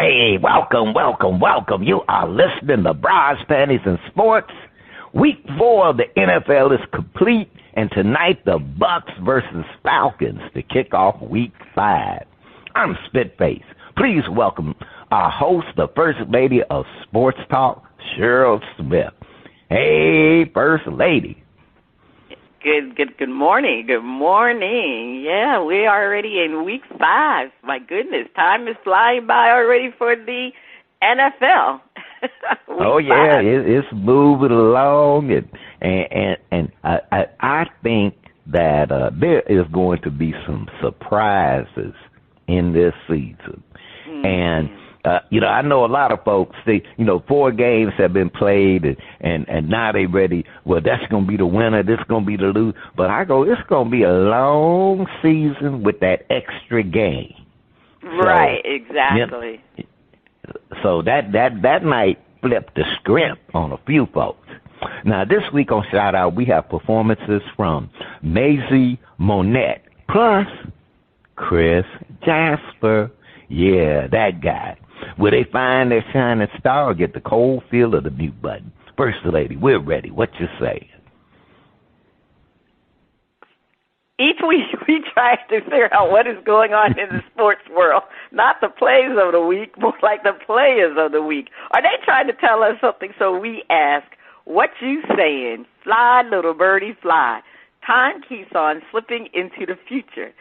Hey, welcome. You are listening to Bras, Panties, and Sports. Week 4 of the NFL is complete, and tonight the Bucks versus Falcons to kick off Week 5. I'm Spitface. Please welcome our host, the First Lady of Sports Talk, Cheryl Smith. Hey, First Lady. Good morning. Good morning. Yeah, we are already in Week 5. My goodness, time is flying by already for the NFL. Oh yeah, it's moving along, and I think that there is going to be some surprises in this season, and. I know a lot of folks, 4 games have been played and now they ready. Well, that's going to be the winner. This is going to be the loser. But I go, it's going to be a long season with that extra game. Right, exactly. So that might flip the script on a few folks. Now, this week on Shout Out, we have performances from Mazii Mone't, plus Chris Jasper. Yeah, that guy. Will they find their shining star or get the cold feel of the mute button? First Lady, we're ready. What you say? Each week we try to figure out what is going on in the sports world. Not the plays of the week, more like the players of the week. Are they trying to tell us something? So we ask, what you saying? Fly, little birdie, fly. Time keeps on slipping into the future.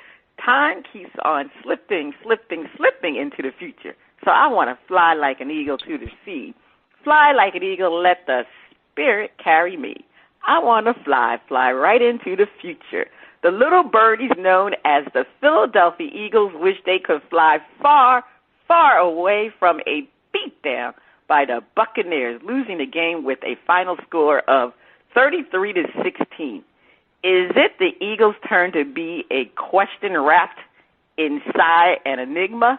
Time keeps on slipping into the future. So I want to fly like an eagle to the sea. Fly like an eagle, let the spirit carry me. I want to fly right into the future. The little birdies known as the Philadelphia Eagles wish they could fly far, far away from a beatdown by the Buccaneers, losing the game with a final score of 33-16. Is it the Eagles' turn to be a question wrapped inside an enigma?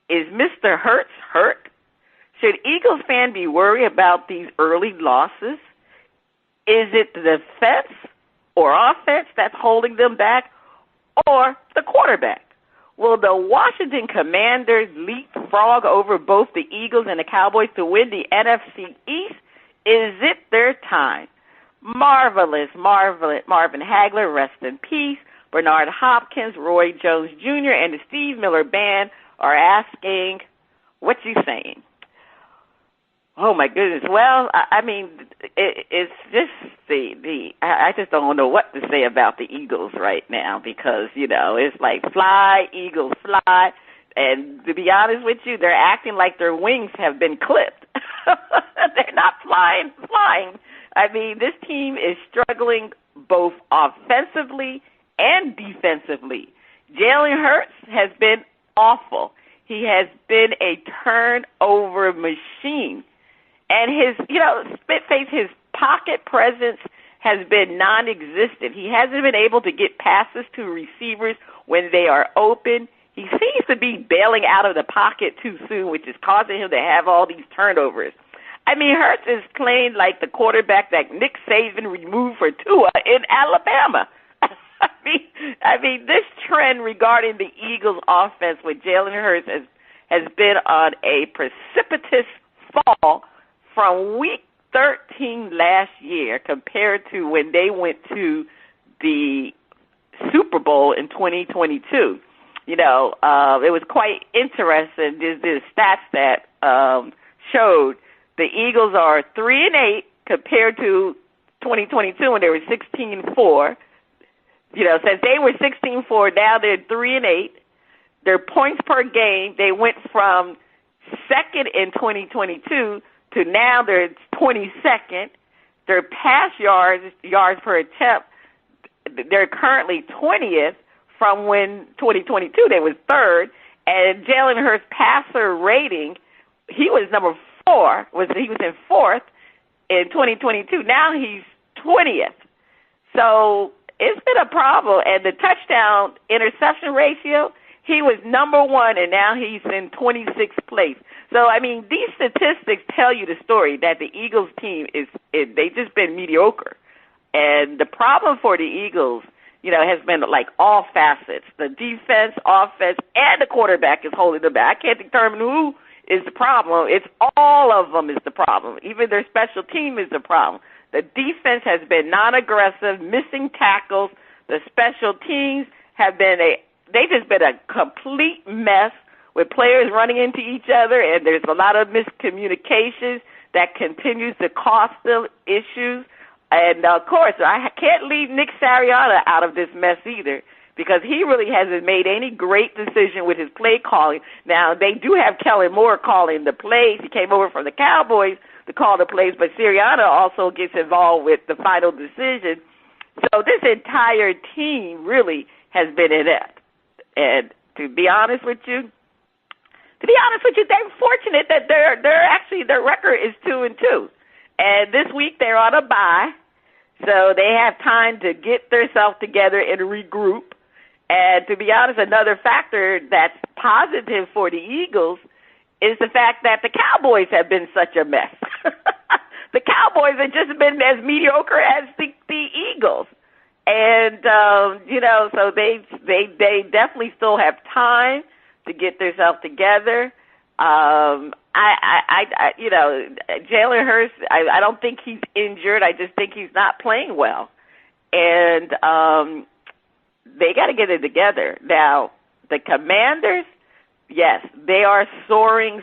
Is Mr. Hurts hurt? Should Eagles fans be worried about these early losses? Is it the defense or offense that's holding them back, or the quarterback? Will the Washington Commanders leapfrog over both the Eagles and the Cowboys to win the NFC East? Is it their time? Marvelous Marvin Hagler, rest in peace. Bernard Hopkins, Roy Jones Jr., and the Steve Miller Band are asking, what you saying? Oh, my goodness. Well, I mean, it's just I just don't know what to say about the Eagles right now because, it's like fly, Eagles, fly. And to be honest with you, they're acting like their wings have been clipped. They're not flying. I mean, this team is struggling both offensively and defensively. Jalen Hurts has been awful. He has been a turnover machine. And his pocket presence has been non-existent. He hasn't been able to get passes to receivers when they are open. He seems to be bailing out of the pocket too soon, which is causing him to have all these turnovers. I mean, Hurts is playing like the quarterback that Nick Saban removed for Tua in Alabama. I mean, this trend regarding the Eagles' offense with Jalen Hurts has been on a precipitous fall from Week 13 last year compared to when they went to the Super Bowl in 2022. It was quite interesting. There's stats that showed the Eagles are 3-8 compared to 2022 when they were 16-4. Since they were 16-4, now they're 3-8. Their points per game, they went from second in 2022 to now they're 22nd. Their pass yards per attempt, they're currently 20th from when 2022 they was third. And Jalen Hurts' passer rating, he was number 4. He was in 4th in 2022. Now he's 20th. So it's been a problem. And the touchdown interception ratio, he was number 1, and now he's in 26th place. So, I mean, these statistics tell you the story that the Eagles team they've just been mediocre. And the problem for the Eagles, has been like all facets. The defense, offense, and the quarterback is holding them back. I can't determine who is the problem. It's all of them is the problem. Even their special team is the problem. The defense has been non-aggressive, missing tackles. The special teams have been they've just been a complete mess with players running into each other, and there's a lot of miscommunications that continues to cost them issues. And, of course, I can't leave Nick Sirianni out of this mess either, because he really hasn't made any great decision with his play calling. Now, they do have Kellen Moore calling the plays. He came over from the Cowboys to call the plays, but Sirianni also gets involved with the final decision. So this entire team really has been inept. And to be honest with you, they're fortunate that their record is 2-2. And this week they're on a bye, so they have time to get themselves together and regroup. And to be honest, another factor that's positive for the Eagles is the fact that the Cowboys have been such a mess. The Cowboys have just been as mediocre as the Eagles. And, so they definitely still have time to get themselves together. Jalen Hurts, I don't think he's injured. I just think he's not playing well. And they got to get it together. Now, the Commanders, yes, they are soaring.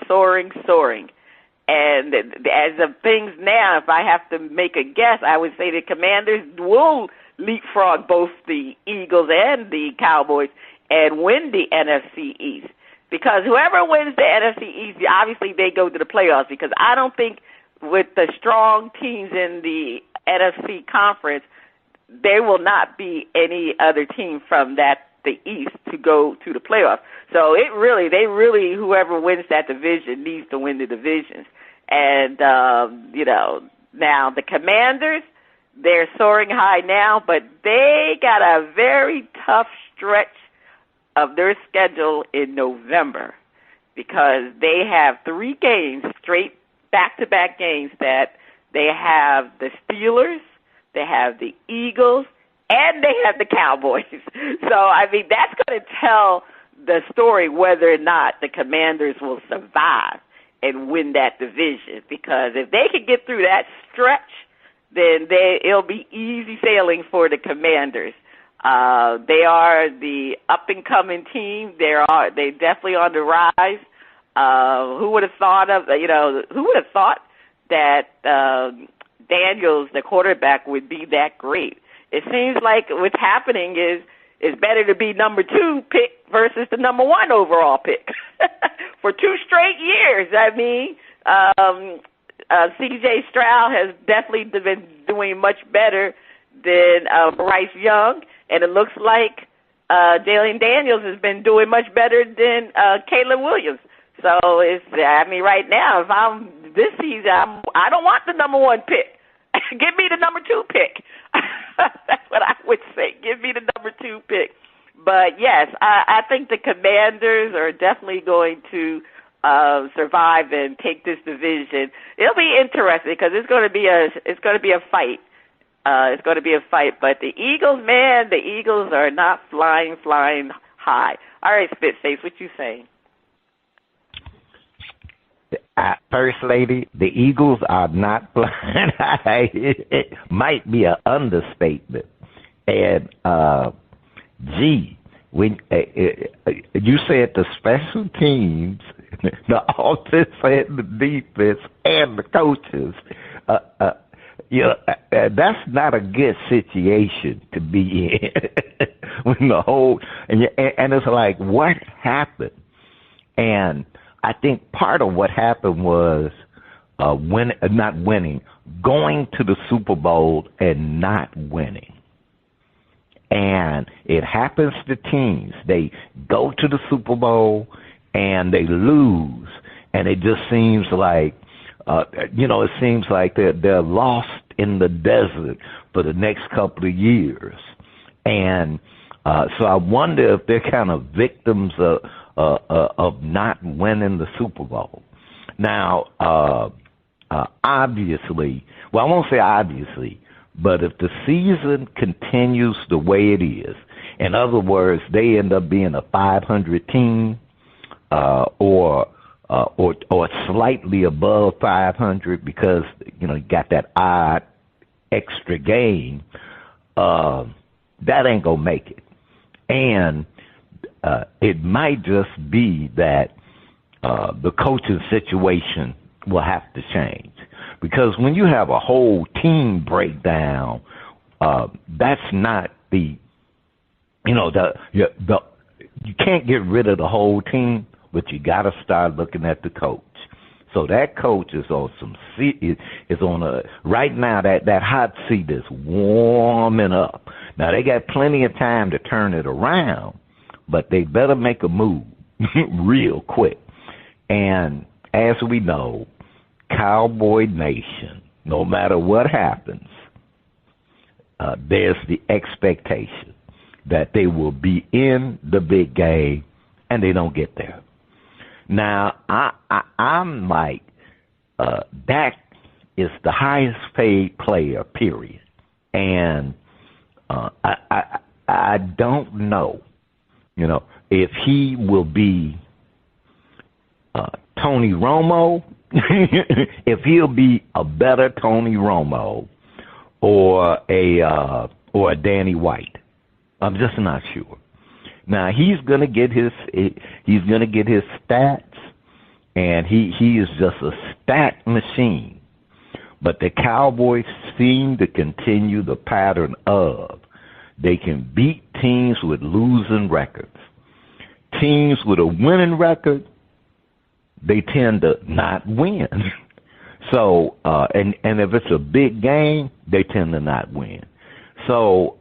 And as of things now, if I have to make a guess, I would say the Commanders will leapfrog both the Eagles and the Cowboys and win the NFC East. Because whoever wins the NFC East, obviously they go to the playoffs, because I don't think with the strong teams in the NFC conference, there will not be any other team from the East to go to the playoffs. So whoever wins that division needs to win the divisions. And, now the Commanders, they're soaring high now, but they got a very tough stretch of their schedule in November, because they have 3 games, straight back-to-back games, that they have the Steelers, they have the Eagles, and they have the Cowboys. So, that's going to tell the story whether or not the Commanders will survive and win that division, because if they can get through that stretch, then it'll be easy sailing for the Commanders. They are the up-and-coming team. They're definitely on the rise. Who would have thought that Daniels, the quarterback, would be that great? It seems like what's happening is it's better to be number 2 pick versus the number 1 overall pick for 2 straight years. C.J. Stroud has definitely been doing much better than Bryce Young, and it looks like Jalen Daniels has been doing much better than Caleb Williams. So right now, if I'm this season, I don't want the number 1 pick. Give me the number 2 pick. That's what I would say. Give me the number 2 pick. But yes, I think the Commanders are definitely going to survive and take this division. It'll be interesting, because it's going to be a fight. It's going to be a fight. But the Eagles are not flying high. All right, Spitface, what you saying? First Lady, the Eagles are not flying high. It might be an understatement. And, when you said the special teams, the offense and the defense and the coaches, that's not a good situation to be in. When the whole and it's like, what happened? And I think part of what happened was not winning, going to the Super Bowl and not winning. And it happens to teams. They go to the Super Bowl and they lose, and it just seems like, it seems like they're lost in the desert for the next couple of years. And so I wonder if they're kind of victims of not winning the Super Bowl. Now, obviously, well, I won't say obviously, but if the season continues the way it is, in other words, they end up being a 500 team, or or slightly above 500 because you got that odd extra game, that ain't gonna make it. And it might just be that the coaching situation will have to change, because when you have a whole team breakdown, that's not the you can't get rid of the whole team, but you got to start looking at the coach. So that coach is on right now. That hot seat is warming up. Now they got plenty of time to turn it around, but they better make a move real quick. And as we know, Cowboy Nation, no matter what happens, there's the expectation that they will be in the big game, and they don't get there. Now, I'm like, Dak is the highest paid player, period. And I don't know, if he will be Tony Romo, if he'll be a better Tony Romo or a Danny White. I'm just not sure. Now he's gonna get his stats, and he is just a stat machine. But the Cowboys seem to continue the pattern of they can beat teams with losing records. Teams with a winning record, they tend to not win. So and if it's a big game, they tend to not win. So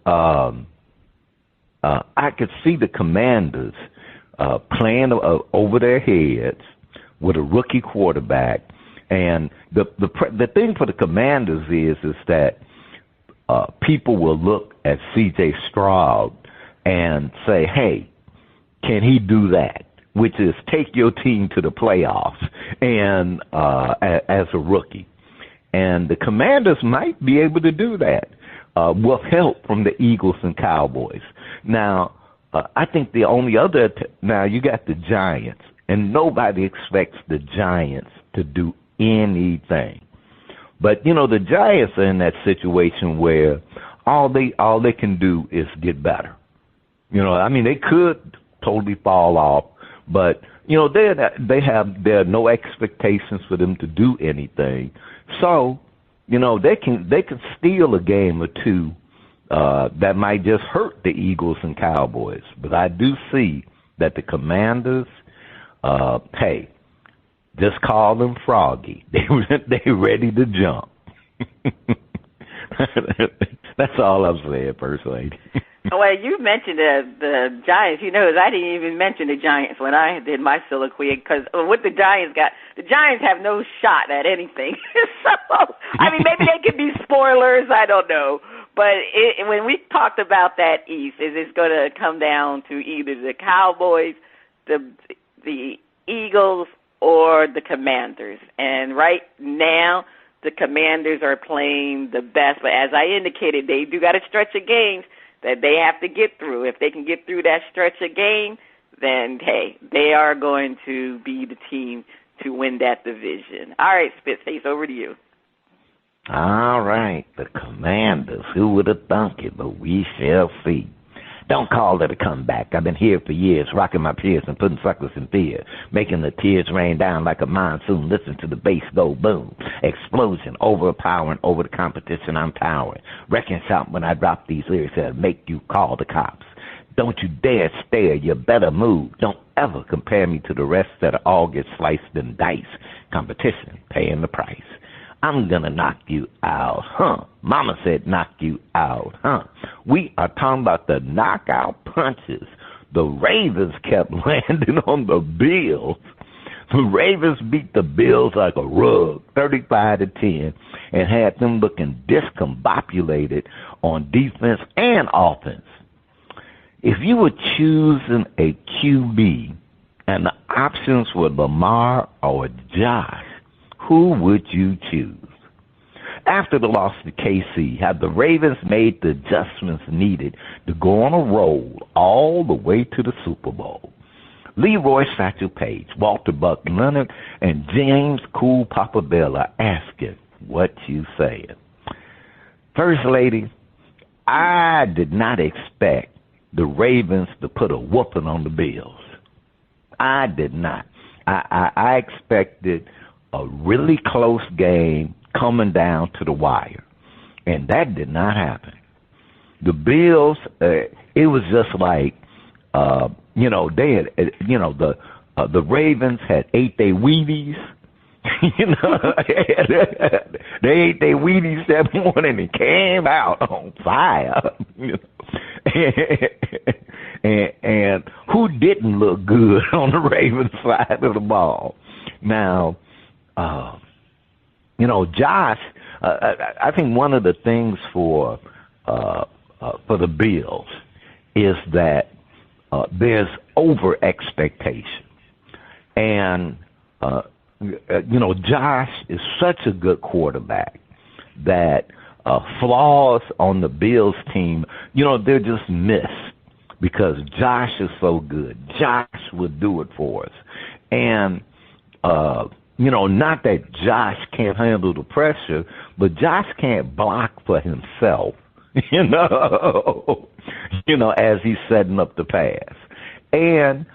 I could see the Commanders playing over their heads with a rookie quarterback, and the thing for the Commanders is that people will look at C.J. Stroud and say, "Hey, can he do that?" Which is take your team to the playoffs and as a rookie, and the Commanders might be able to do that with help from the Eagles and Cowboys. Now, I think the only other now you got the Giants, and nobody expects the Giants to do anything. But the Giants are in that situation where all they can do is get better. They could totally fall off, but there are no expectations for them to do anything. So, they can steal a game or two that might just hurt the Eagles and Cowboys. But I do see that the Commanders, hey, just call them Froggy. They ready to jump. That's all I'm saying, First Lady. Well, you mentioned the Giants. I didn't even mention the Giants when I did my soliloquy, because what the Giants got, the Giants have no shot at anything. So, maybe they could be spoilers. I don't know. But when we talked about that East, is it's going to come down to either the Cowboys, the Eagles, or the Commanders. And right now, the Commanders are playing the best. But as I indicated, they do got a stretch of games that they have to get through. If they can get through that stretch of game, then, hey, they are going to be the team to win that division. All right, Spitface, over to you. All right, the Commanders. Who would have thunk it, but we shall see. Don't call it a comeback. I've been here for years, rocking my peers and putting suckers in fear, making the tears rain down like a monsoon. Listen to the bass go boom. Explosion, overpowering over the competition I'm towering. Wrecking shout when I drop these lyrics that'll make you call the cops. Don't you dare stare, you better move. Don't ever compare me to the rest that all get sliced and diced. Competition, paying the price. I'm gonna knock you out, huh? Mama said knock you out, huh? We are talking about the knockout punches. The Ravens kept landing on the Bills. The Ravens beat the Bills like a rug, 35-10, and had them looking discombobulated on defense and offense. If you were choosing a QB and the options were Lamar or Josh, who would you choose? After the loss to KC, have the Ravens made the adjustments needed to go on a roll all the way to the Super Bowl? Leroy Satchel Paige, Walter Buck Leonard, and James Cool Papa Bell are asking what you saying. First Lady, I did not expect the Ravens to put a whooping on the Bills. I did not. I expected a really close game coming down to the wire, and that did not happen. The Bills, it was just like, they had, the Ravens had ate their Wheaties. They ate their Wheaties that morning and came out on fire. And who didn't look good on the Ravens side of the ball? Now, Josh, I think one of the things for the Bills is that there's over expectation, and Josh is such a good quarterback that flaws on the Bills team, they're just missed because Josh is so good. Josh would do it for us, and not that Josh can't handle the pressure, but Josh can't block for himself. As he's setting up the pass. And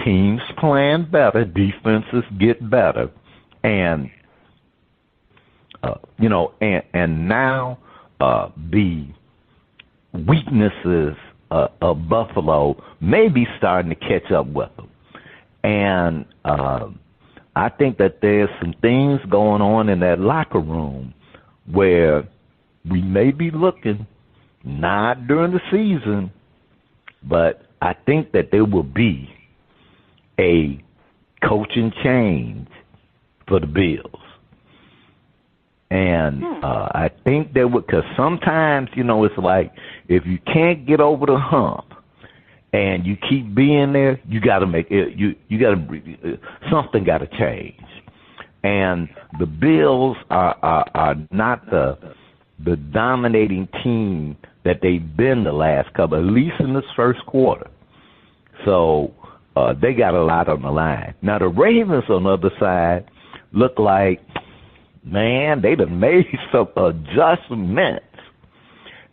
teams playing better, defenses get better. And, and now the weaknesses of Buffalo may be starting to catch up with them. And I think that there's some things going on in that locker room where we may be looking, not during the season, but I think that there will be a coaching change for the Bills. And I think there would, because sometimes, it's like if you can't get over the hump and you keep being there, you got to make it, something got to change. And the Bills are not the dominating team that they've been the last couple, at least in this first quarter. So they got a lot on the line. Now the Ravens on the other side look like, man, they done made some adjustments,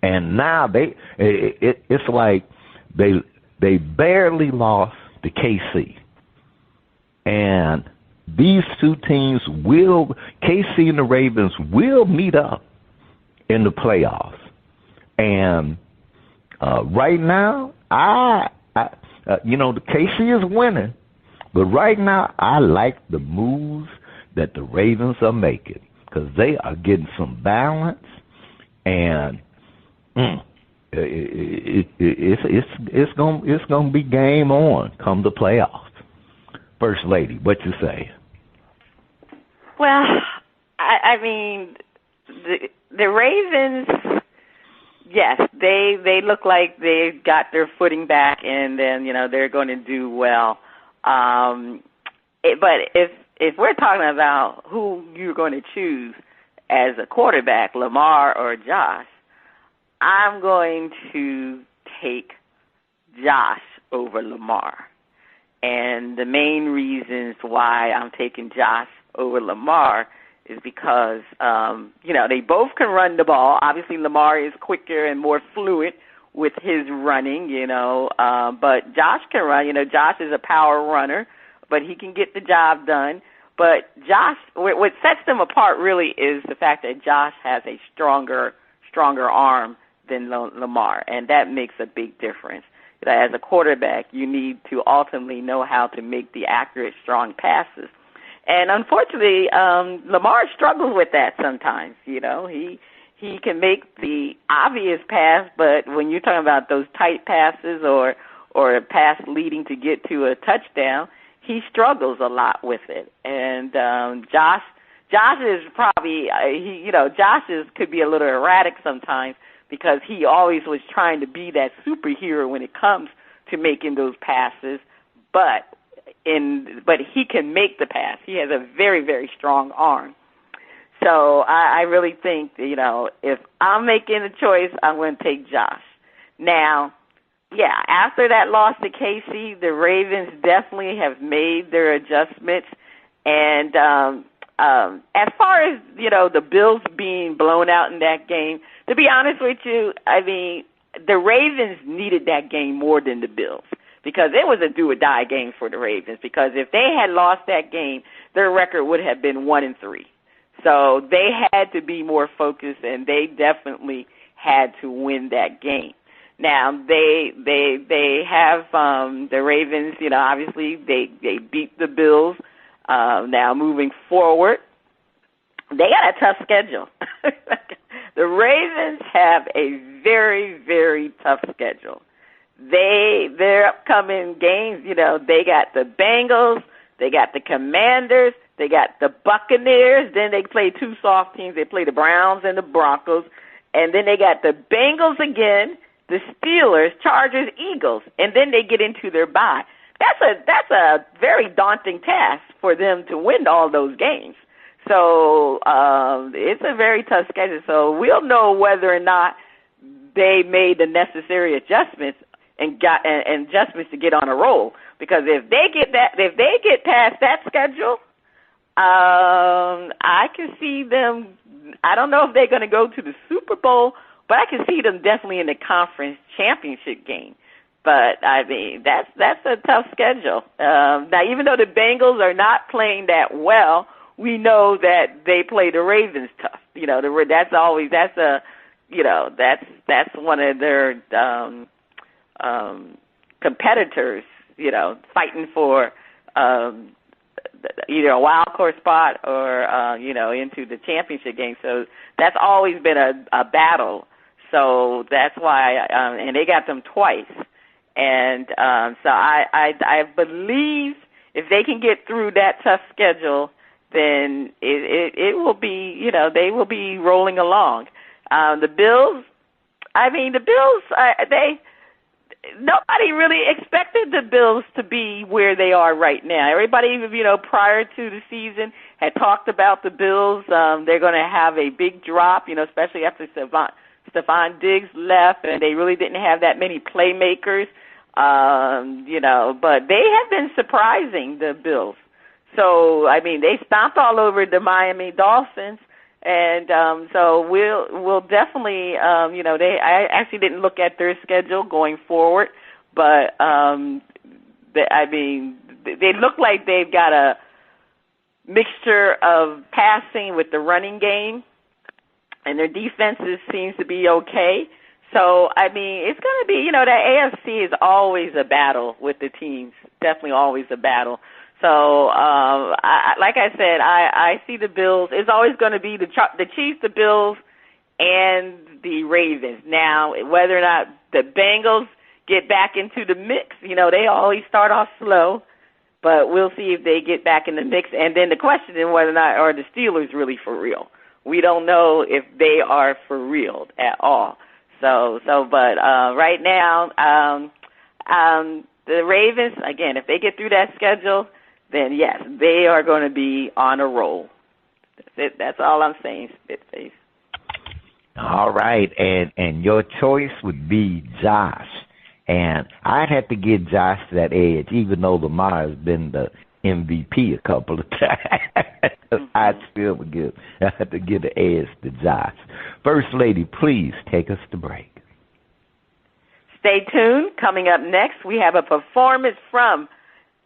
and now it's like they barely lost to KC, and these two teams KC and the Ravens will meet up in the playoffs. And right now, the KC is winning, but right now I like the moves that the Ravens are making because they are getting some balance, and it's gonna be game on come the playoffs. First Lady, what you say? Well, I mean, the Ravens, yes, they look like they got their footing back, and then they're going to do well. But if we're talking about who you're going to choose as a quarterback, Lamar or Josh, I'm going to take Josh over Lamar. And the main reasons why I'm taking Josh over Lamar is because, they both can run the ball. Obviously, Lamar is quicker and more fluid with his running, but Josh can run. Josh is a power runner, but he can get the job done. But Josh, what sets them apart really is the fact that Josh has a stronger arm than Lamar, and that makes a big difference. As a quarterback, you need to ultimately know how to make the accurate, strong passes. And unfortunately, Lamar struggles with that sometimes. He can make the obvious pass, but when you're talking about those tight passes or a pass leading to get to a touchdown, he struggles a lot with it. And Josh is probably could be a little erratic sometimes because he always was trying to be that superhero when it comes to making those passes, but he can make the pass. He has a very, very strong arm. So I really think, if I'm making a choice, I'm going to take Josh. Now, yeah, after that loss to KC, the Ravens definitely have made their adjustments. And as far as, the Bills being blown out in that game, to be honest with you, I mean, the Ravens needed that game more than the Bills because it was a do-or-die game for the Ravens because if they had lost that game, their record would have been 1-3. So they had to be more focused, and they definitely had to win that game. Now, they have the Ravens, obviously they beat the Bills. Now, moving forward, they got a tough schedule. The Ravens have a very, very tough schedule. Their upcoming games, they got the Bengals, they got the Commanders, they got the Buccaneers, then they play two soft teams. They play the Browns and the Broncos, and then they got the Bengals again, the Steelers, Chargers, Eagles, and then they get into their bye. That's a very daunting task for them to win all those games. So it's a very tough schedule. So we'll know whether or not they made the necessary adjustments and adjustments to get on a roll. Because if they get past that schedule, I can see them. I don't know if they're going to go to the Super Bowl, but I can see them definitely in the conference championship game. But, I mean, that's a tough schedule. Now, even though the Bengals are not playing that well, we know that they play the Ravens tough. That's one of their competitors, fighting for either a wild card spot or, into the championship game. So that's always been a battle. So that's why, and they got them twice. And so I believe if they can get through that tough schedule, then it will be, they will be rolling along. The Bills, nobody really expected the Bills to be where they are right now. Everybody, prior to the season had talked about the Bills. They're going to have a big drop, especially after Stephon Diggs left, and they really didn't have that many playmakers, but they have been surprising the Bills. So, they stomped all over the Miami Dolphins, and so we'll definitely, I actually didn't look at their schedule going forward, but, they look like they've got a mixture of passing with the running game, and their defenses seems to be okay. So, it's going to be, the AFC is always a battle with the teams, definitely always a battle. So, like I said, I see the Bills. It's always going to be the Chiefs, the Bills, and the Ravens. Now, whether or not the Bengals get back into the mix, they always start off slow, but we'll see if they get back in the mix. And then the question is whether or not are the Steelers really for real. We don't know if they are for real at all. But right now, the Ravens, again, if they get through that schedule, then yes, they are going to be on a roll. That's it. That's all I'm saying, Spitface. All right, and your choice would be Josh. And I'd have to give Josh that edge, even though Lamar has been the MVP a couple of times. I'd still have to give the edge to Josh. First Lady, please take us to break. Stay tuned. Coming up next, we have a performance from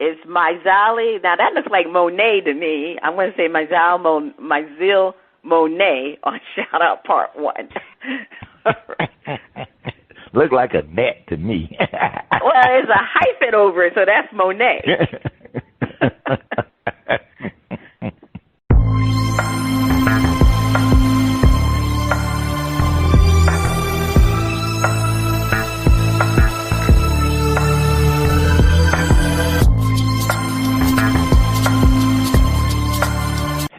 Mazii. Now, that looks like Monet to me. I'm going to say Mazii Mone't on Shout Out Part 1. Look like a net to me. Well, there's a hyphen over it, so that's Monet.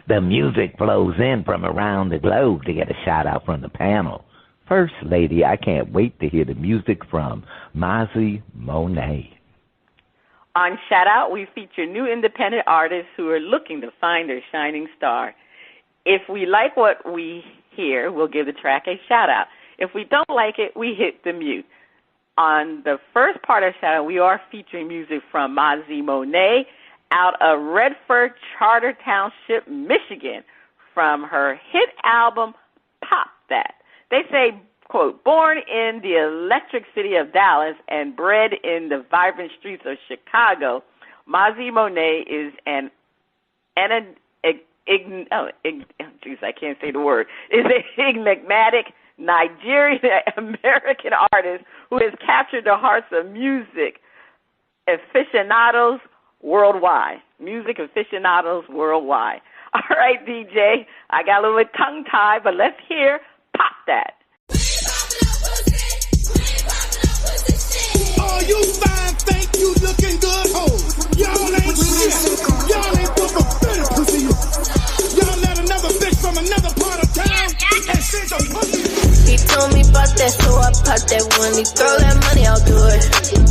The music flows in from around the globe to get a shout out from the panel. First Lady, I can't wait to hear the music from Mazii Mone't. On Shout Out, we feature new independent artists who are looking to find their shining star. If we like what we hear, we'll give the track a shout out. If we don't like it, we hit the mute. on the first part of Shout Out, we are featuring music from Mazii Mone't out of Redford Charter Township, Michigan, from her hit album, Pop That. They say, quote, born in the electric city of Dallas and bred in the vibrant streets of Chicago, Mazii Mone't is an enigmatic Nigerian-American artist who has captured the hearts of music aficionados worldwide. Music aficionados worldwide. All right, DJ, I got a little bit tongue-tied, but let's hear Pop That. Oh, you fine, think you looking good, ho. Y'all ain't shit. Y'all ain't put for better pussy. Y'all let another bitch from another part of town and send your pussy. He told me about that, so I popped that one. He throw that money, I'll do it.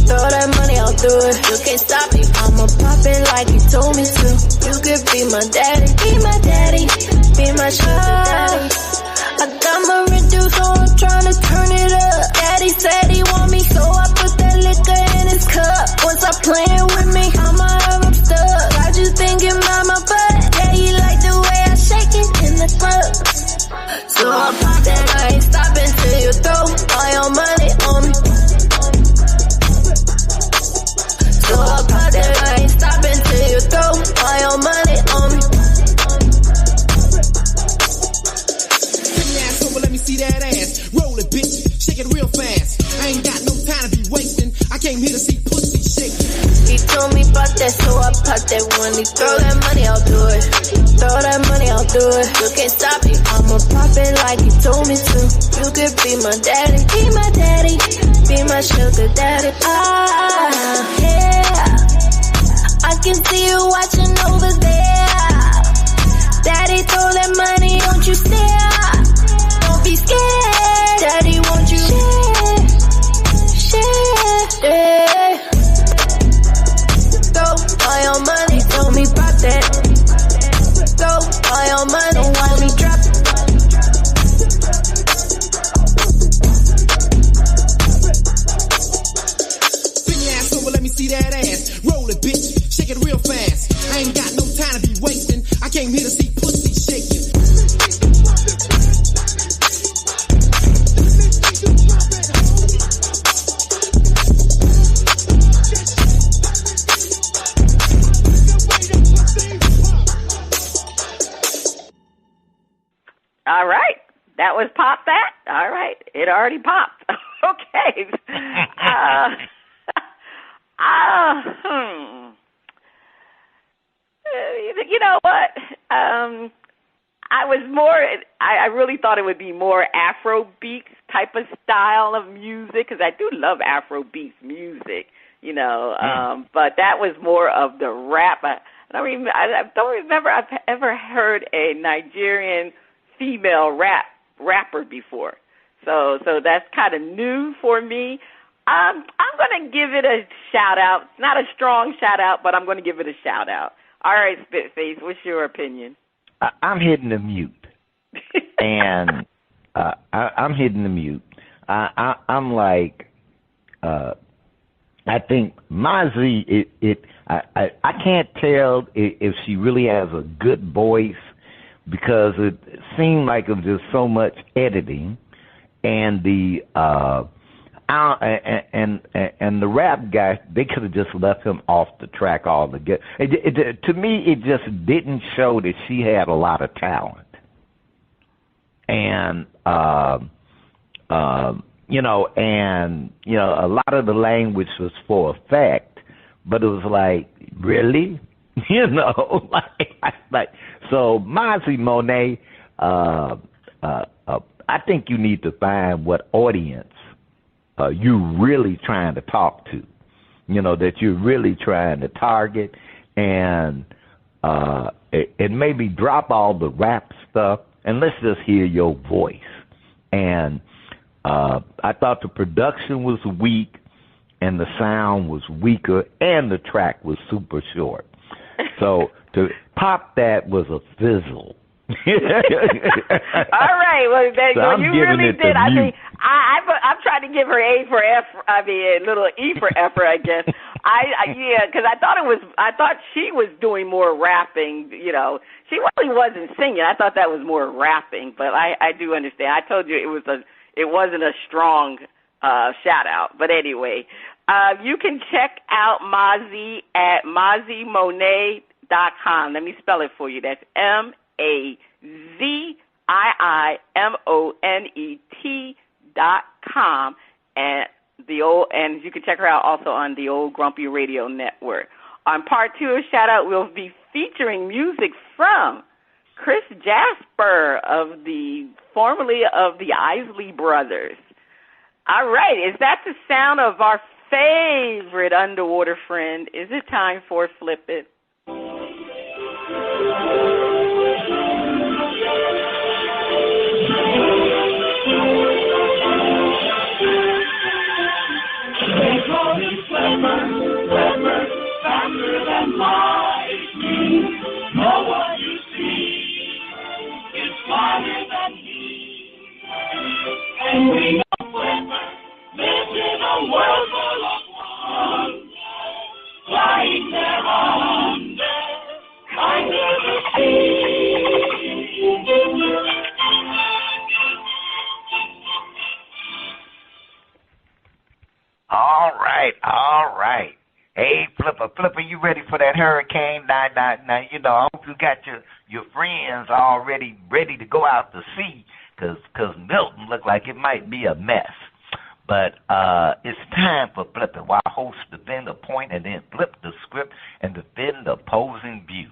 Throw that money, I'll do it. You can't stop me, I'ma pop it like he told me to. You could be my daddy, be my sugar daddy. I got my reduce, so I'm tryna turn it up. Daddy said he want me, so I put that liquor in his cup. Once I playing with me, I'ma have him stuck. I just thinking about my butt. Yeah, he like the way I shake it in the club. So I pop that, I ain't stopping till you throw all your money on me. So I pop that, I ain't stopping till you throw all your money on me. Let me see that ass. Roll it, bitch. Shake it real fast. I ain't got no time to be wasting. I came here to see pussy shaking. He told me about that, so I popped that one. He throw that money, I'll do it. Throw that money, I'll do it. You can't stop me, I'ma pop it like he told me to. You could be my daddy, be my sugar daddy. Ah, yeah. I can see you watching over there. Daddy throw that money, don't you stare. Don't be scared, Daddy, won't you share? Throw all your money, told me pop that. Throw all your money, want me drop it. Bring your ass over, let me see that ass. Roll it, bitch. Shake it real fast. I ain't got no time to be wasting. I came here to see pussy shaking. All right. That was Pop That. All right. It already popped. Okay. You know what? I really thought it would be more Afrobeat type of style of music, because I do love Afrobeat music, you know. But that was more of the rap. I don't remember I've ever heard a Nigerian female rapper before. So that's kind of new for me. I'm going to give it a shout out. It's not a strong shout out, but I'm going to give it a shout out. All right, Spitface, what's your opinion? I'm hitting the mute. And I'm hitting the mute. I'm like, I think Mazii, I can't tell if she really has a good voice, because it seemed like it was just so much editing, and the rap guy, they could have just left him off the track altogether. To me, it just didn't show that she had a lot of talent, and a lot of the language was for effect, but it was like, really? So Mazii Mone't, I think you need to find what audience you really trying to talk to, that you're really trying to target, and maybe drop all the rap stuff and let's just hear your voice. And I thought the production was weak, and the sound was weaker, and the track was super short. So to Pop That was a fizzle. All right. Well, So you really did. I mean, I'm trying to give her A for F. I mean, a little E for effort, I guess. Because I thought she was doing more rapping. You know, she really wasn't singing. I thought that was more rapping. But I do understand. I told you it wasn't a strong shout out. But anyway, you can check out Mazii at MaziiMone't.com. Let me spell it for you. That's MaziiMoneT.com, and you can check her out also on the Old Grumpy Radio Network. On part 2 of Shout Out, we'll be featuring music from Chris Jasper formerly of the Isley Brothers. All right, is that the sound of our favorite underwater friend? Is it time for Flip It? Clever, faster than lightning. Know what you see is smarter than he. And we know Clever lives in a world full of wonder, flying there under the sea. All right. Hey, Flipper, you ready for that hurricane? Now, I hope you got your friends already ready to go out to sea, because Milton look like it might be a mess. But it's time for Flipper, while hosts defend a point and then flip the script and defend the opposing view.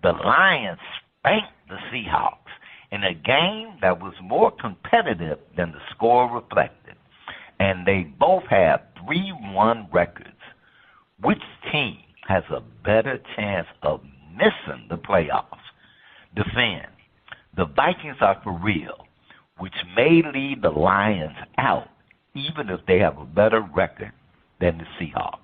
The Lions spanked the Seahawks in a game that was more competitive than the score reflected. And they both have 3-1 records. Which team has a better chance of missing the playoffs? Defend. The Vikings are for real, which may lead the Lions out, even if they have a better record than the Seahawks.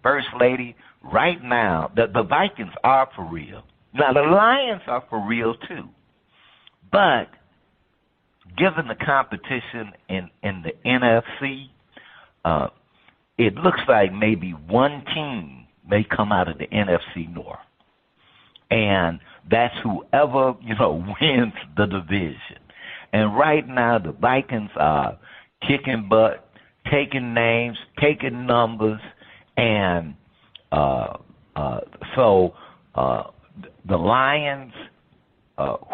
First Lady, right now, the Vikings are for real. Now, the Lions are for real, too. But given the competition in the NFC, it looks like maybe one team may come out of the NFC North. And that's whoever, wins the division. And right now, the Vikings are kicking butt, taking names, taking numbers, and so the Lions,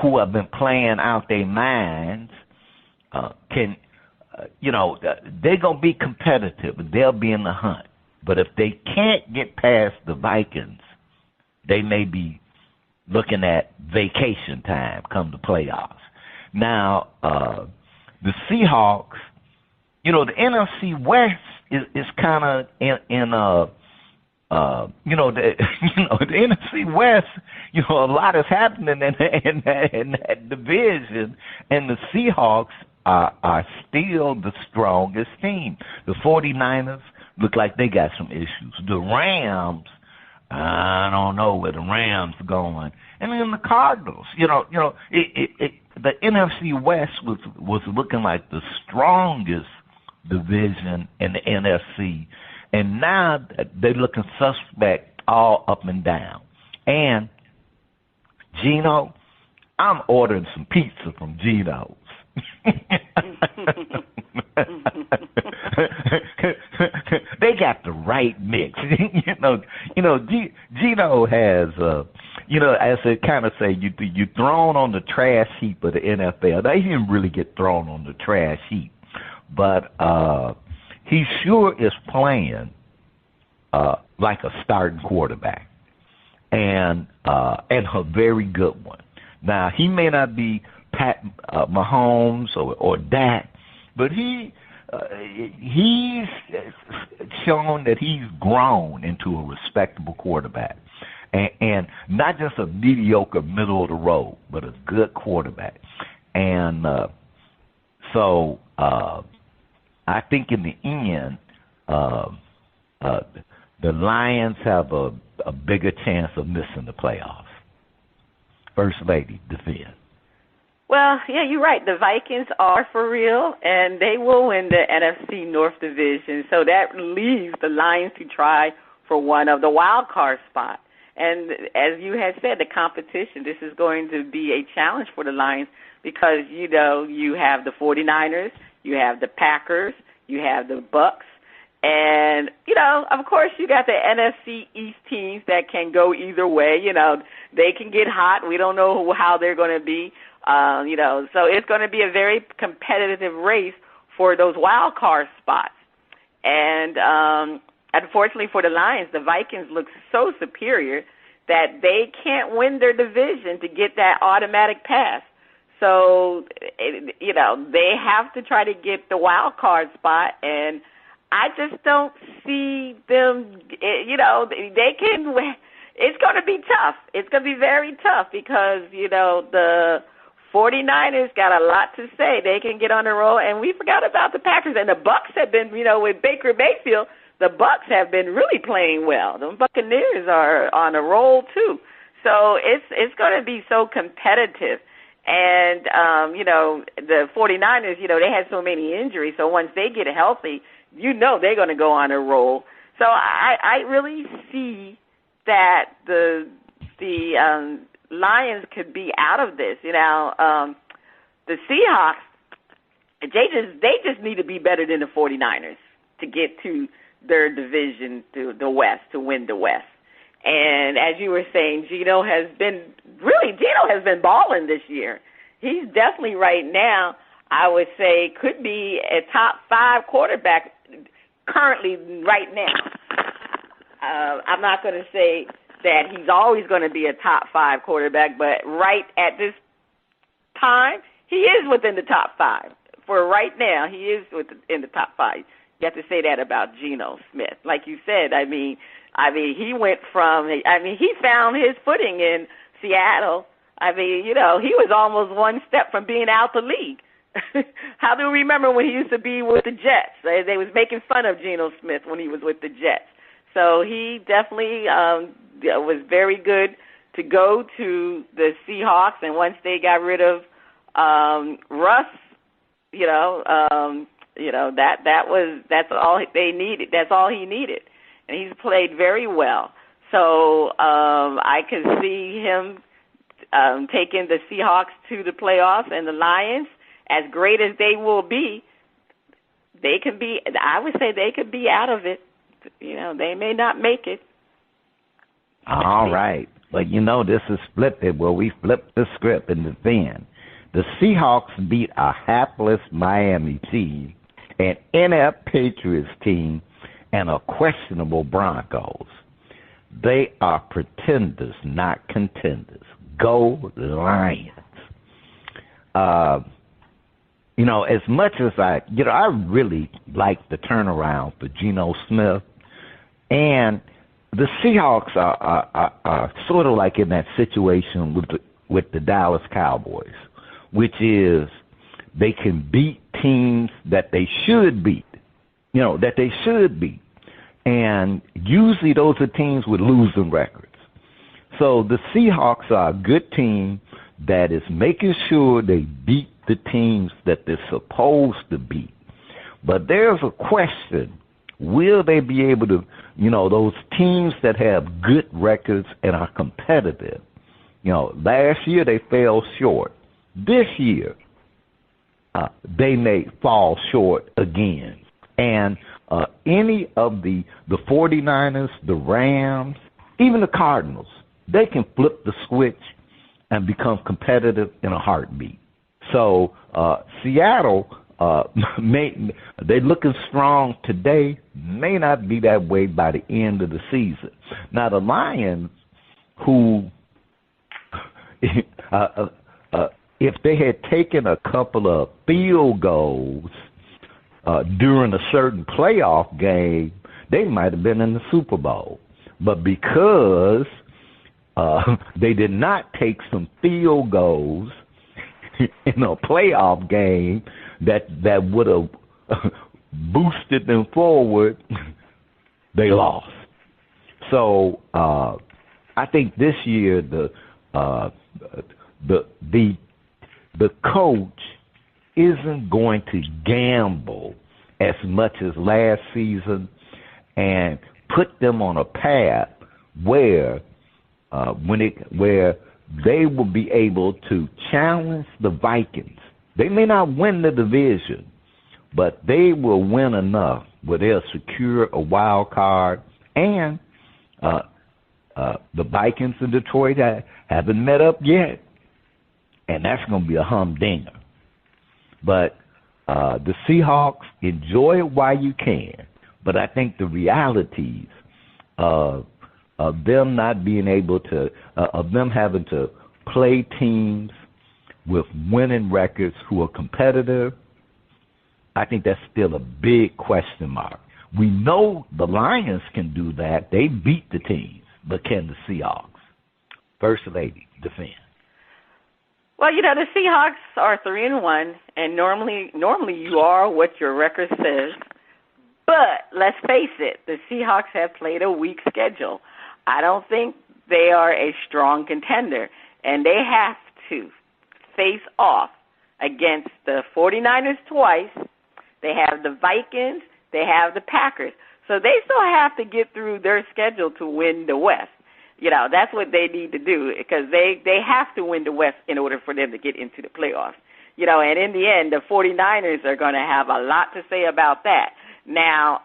who have been playing out their minds, they're going to be competitive. They'll be in the hunt. But if they can't get past the Vikings, they may be looking at vacation time come the playoffs. Now, the Seahawks, the NFC West is kind of the NFC West, a lot is happening in that division, and the Seahawks are still the strongest team. The 49ers look like they got some issues. The Rams, I don't know where the Rams are going. And then the Cardinals, the NFC West was looking like the strongest division in the NFC. And now they're looking suspect all up and down. And Gino, I'm ordering some pizza from Gino's. They got the right mix. Gino has, as they kind of say, you thrown on the trash heap of the NFL. They didn't really get thrown on the trash heap, but he sure is playing like a starting quarterback, and a very good one. Now, he may not be Pat Mahomes or Dak, but he's shown that he's grown into a respectable quarterback, and not just a mediocre middle of the road, but a good quarterback. And so I think in the end, the Lions have a bigger chance of missing the playoffs. First Lady defend? Well, yeah, you're right. The Vikings are for real, and they will win the NFC North Division. So that leaves the Lions to try for one of the wild card spots. And as you had said, the competition, this is going to be a challenge for the Lions because, you know, you have the 49ers, you have the Packers, you have the Bucks, and, you know, of course you got the NFC East teams that can go either way. You know, they can get hot. We don't know how they're going to be. You know, so it's going to be a very competitive race for those wild card spots. And unfortunately for the Lions, the Vikings look so superior that they can't win their division to get that automatic pass. So, you know, they have to try to get the wild card spot, and I just don't see them, you know, they can, it's going to be tough. It's going to be very tough because, you know, the 49ers got a lot to say. They can get on the roll, and we forgot about the Packers. And the Bucks have been, you know, with Baker Mayfield, the Bucks have been really playing well. The Buccaneers are on a roll, too. So it's going to be so competitive. And, you know, the 49ers, you know, they had so many injuries, so once they get healthy, you know they're going to go on a roll. So I really see that the Lions could be out of this. You know, the Seahawks, they just need to be better than the 49ers to get to their division, to the West, to win the West. And as you were saying, Geno has been balling this year. He's definitely right now, I would say, could be a top 5 quarterback currently right now. I'm not going to say that he's always going to be a top 5 quarterback, but right at this time, he is within the top 5. For right now, he is in the top 5. You have to say that about Geno Smith. Like you said, I mean, he went from, he found his footing in Seattle. I mean, you know, he was almost one step from being out the league. How do you remember when he used to be with the Jets? They was making fun of Geno Smith when he was with the Jets. So he definitely was very good to go to the Seahawks. And once they got rid of Russ, that's all they needed. That's all he needed. And he's played very well. So I can see him taking the Seahawks to the playoffs, and the Lions, as great as they will be, they can be, I would say they could be out of it. You know, they may not make it. All right. But, you know, this is flipped it. Well, we flipped the script in the fin. The Seahawks beat a hapless Miami team, an inept Patriots team, and a questionable Broncos. They are pretenders, not contenders. Go Lions. You know, as much as I really like the turnaround for Geno Smith, and the Seahawks are sort of like in that situation with the Dallas Cowboys, which is they can beat teams that they should beat, and usually those are teams with losing records. So the Seahawks are a good team that is making sure they beat the teams that they're supposed to beat. But there's a question, will they be able to, those teams that have good records and are competitive? Last year they fell short. This year, they may fall short again. And any of the 49ers, the Rams, even the Cardinals, they can flip the switch and become competitive in a heartbeat. So Seattle, they're looking strong today, may not be that way by the end of the season. Now the Lions, who, if they had taken a couple of field goals during a certain playoff game, they might have been in the Super Bowl. But because they did not take some field goals in a playoff game that would have boosted them forward, they lost. So I think this year the the coach isn't going to gamble as much as last season and put them on a path where where they will be able to challenge the Vikings. They may not win the division, but they will win enough where they'll secure a wild card. And the Vikings in Detroit haven't met up yet, and that's going to be a humdinger. But the Seahawks, enjoy it while you can. But I think the realities of them not being able to, of them having to play teams with winning records who are competitive, I think that's still a big question mark. We know the Lions can do that. They beat the teams, but can the Seahawks? First Lady, defend. Well, you know, the Seahawks are 3-1, and normally you are what your record says. But let's face it, the Seahawks have played a weak schedule. I don't think they are a strong contender, and they have to face off against the 49ers twice. They have the Vikings. They have the Packers. So they still have to get through their schedule to win the West. You know, that's what they need to do, because they have to win the West in order for them to get into the playoffs. You know, and in the end, the 49ers are going to have a lot to say about that. Now,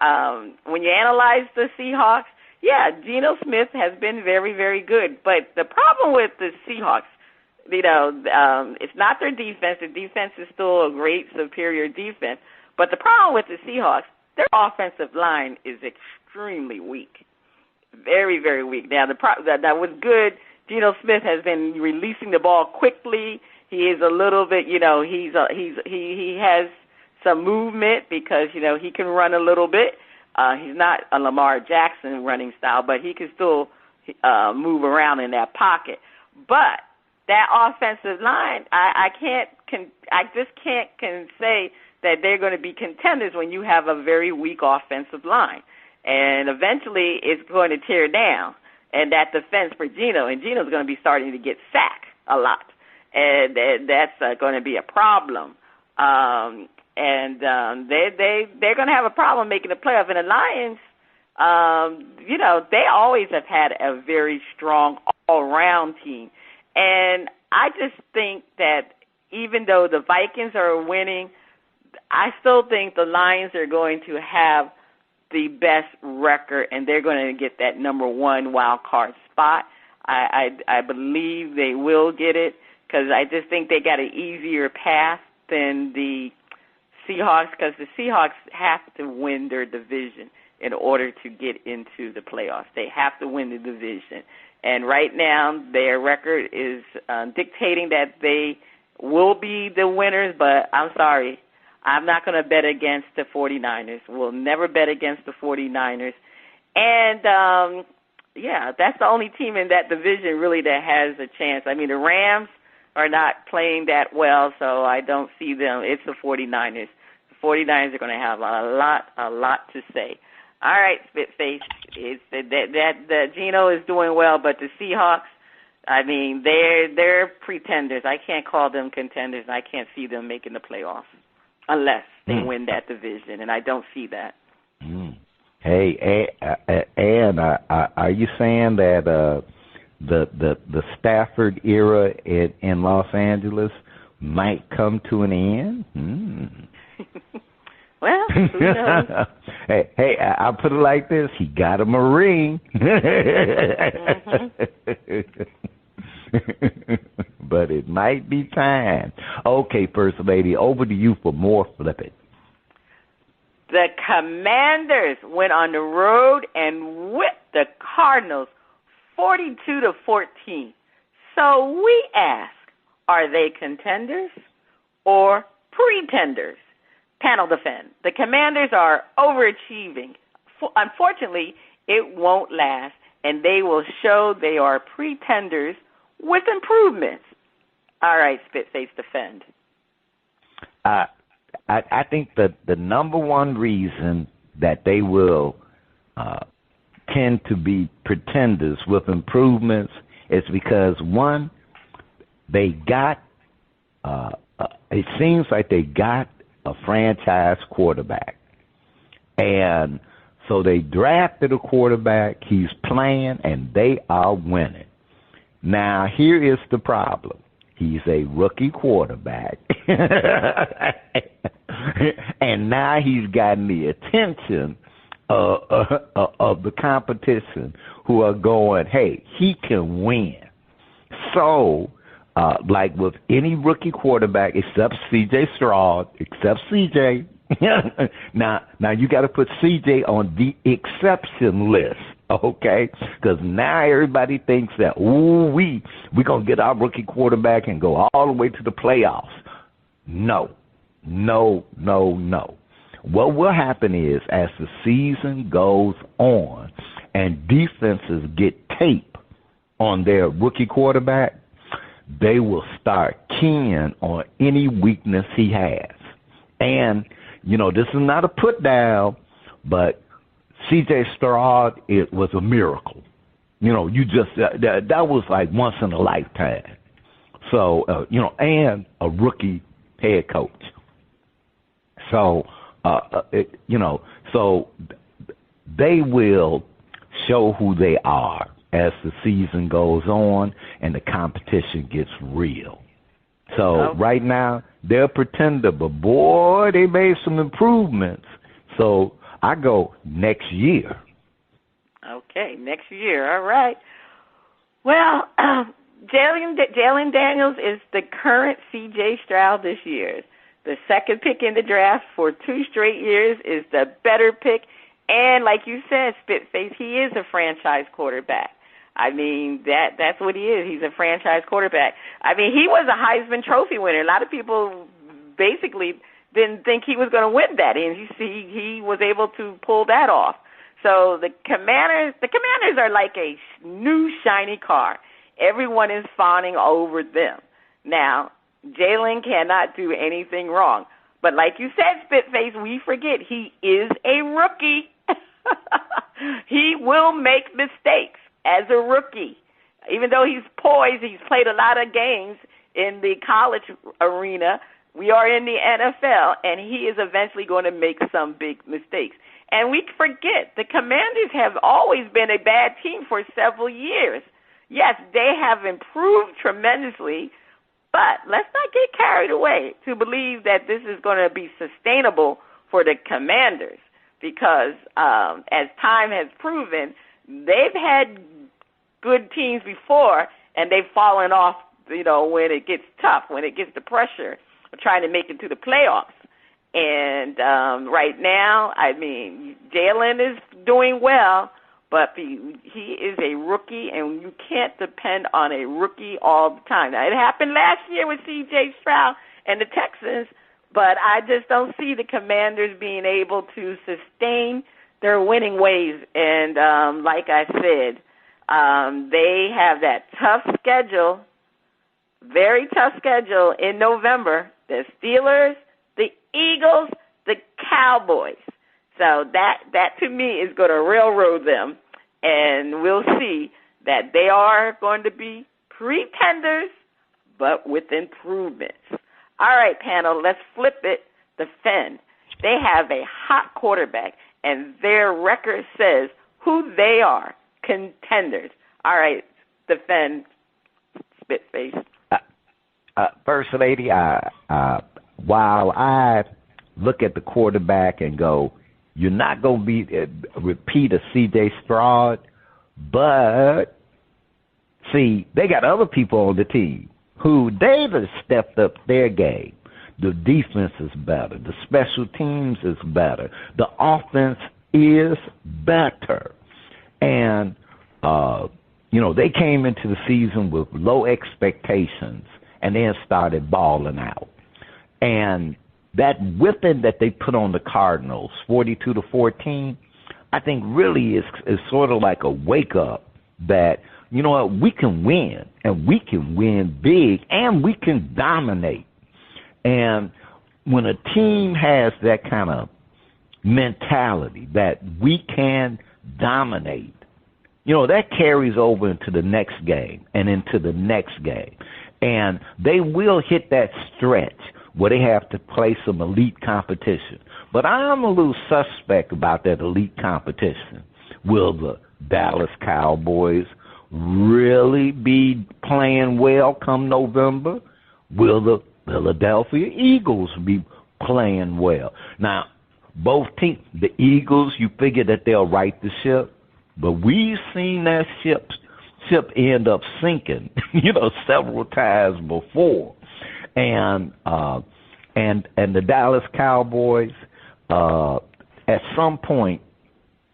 when you analyze the Seahawks, yeah, Geno Smith has been very, very good. But the problem with the Seahawks, you know, it's not their defense. The defense is still a great, superior defense. But the problem with the Seahawks, their offensive line is extremely weak. Very, very weak. Now, that was good. Geno Smith has been releasing the ball quickly. He is a little bit, you know, he has some movement because, you know, he can run a little bit. He's not a Lamar Jackson running style, but he can still move around in that pocket. But that offensive line, I just can't say that they're going to be contenders when you have a very weak offensive line. And eventually it's going to tear down. And that defense for Geno, and Geno's going to be starting to get sacked a lot. And that's going to be a problem. They're going to have a problem making the playoff. And the Lions, you know, they always have had a very strong all-around team. And I just think that even though the Vikings are winning, I still think the Lions are going to have the best record, and they're going to get that number one wild card spot. I believe they will get it, because I just think they got an easier path than the Seahawks, because the Seahawks have to win their division in order to get into the playoffs. They have to win the division. And right now their record is dictating that they will be the winners, but I'm sorry, I'm not going to bet against the 49ers. We'll never bet against the 49ers. And, yeah, that's the only team in that division really that has a chance. I mean, the Rams are not playing that well, so I don't see them. It's the 49ers. The 49ers are going to have a lot to say. All right, Spitface, it's that Geno is doing well, but the Seahawks, I mean, they're pretenders. I can't call them contenders. I can't see them making the playoffs unless they win that division, and I don't see that. Hey, Ann, are you saying that the Stafford era in Los Angeles might come to an end? Well, who knows? Hey, I'll put it like this. He got him a ring. But it might be time. Okay, First Lady, over to you for more flipping. The Commanders went on the road and whipped the Cardinals 42-14. So we ask, are they contenders or pretenders? Panel defend. The Commanders are overachieving. Unfortunately, it won't last, and they will show they are pretenders with improvements. All right, Spitface, defend. I think that the number one reason that they will tend to be pretenders with improvements is because, one, they got, it seems like they got a franchise quarterback. And so they drafted a quarterback, he's playing, and they are winning. Now, here is the problem. He's a rookie quarterback. And now he's gotten the attention of the competition who are going, hey, he can win. So, like with any rookie quarterback, except C.J. Stroud, except C.J., now you got to put C.J. on the exception list, okay? Because now everybody thinks that, we're going to get our rookie quarterback and go all the way to the playoffs. No. What will happen is, as the season goes on and defenses get tape on their rookie quarterback, they will start keying on any weakness he has. And, this is not a put down, but C.J. Stroud, it was a miracle. You just, that was like once in a lifetime. So, and a rookie head coach. So, so they will show who they are as the season goes on and the competition gets real. So right now, they're a pretender, but boy, they made some improvements. So I go next year. Okay, next year. All right. Well, Jalen Daniels is the current C.J. Stroud this year. The second pick in the draft for 2 straight years is the better pick. And like you said, Spitface, he is a franchise quarterback. I mean, that's what he is. He's a franchise quarterback. I mean, he was a Heisman Trophy winner. A lot of people basically didn't think he was going to win that, and he was able to pull that off. So the Commanders are like a new shiny car. Everyone is fawning over them. Now, Jalen cannot do anything wrong. But like you said, Spitface, we forget he is a rookie. He will make mistakes as a rookie. Even though he's poised, he's played a lot of games in the college arena. We are in the NFL, and he is eventually going to make some big mistakes. And we forget, the Commanders have always been a bad team for several years. Yes, they have improved tremendously, but let's not get carried away to believe that this is going to be sustainable for the Commanders because as time has proven, they've had good teams before, and they've fallen off, when it gets tough, when it gets the pressure of trying to make it to the playoffs. And right now, I mean, Jalen is doing well, but he is a rookie, and you can't depend on a rookie all the time. Now, it happened last year with C.J. Stroud and the Texans, but I just don't see the Commanders being able to sustain their winning ways. And like I said, they have that tough schedule, very tough schedule in November. The Steelers, the Eagles, the Cowboys. So that to me is going to railroad them, and we'll see that they are going to be pretenders, but with improvements. All right, panel, let's flip it. Defend. They have a hot quarterback, and their record says who they are, contenders. All right, defend, Spitface. First Lady, while I look at the quarterback and go, you're not going to repeat a C.J. Stroud, but, see, they got other people on the team who they've stepped up their game. The defense is better. The special teams is better. The offense is better. And, they came into the season with low expectations and then started balling out. And that whipping that they put on the Cardinals, 42-14, I think really is sort of like a wake-up that, you know what, we can win, and we can win big, and we can dominate. And when a team has that kind of mentality that we can dominate, that carries over into the next game and into the next game. And they will hit that stretch where they have to play some elite competition. But I'm a little suspect about that elite competition. Will the Dallas Cowboys really be playing well come November? Will the Philadelphia Eagles be playing well? Now, both teams, the Eagles, you figure that they'll right the ship, but we've seen that ship end up sinking, several times before. And the Dallas Cowboys, at some point,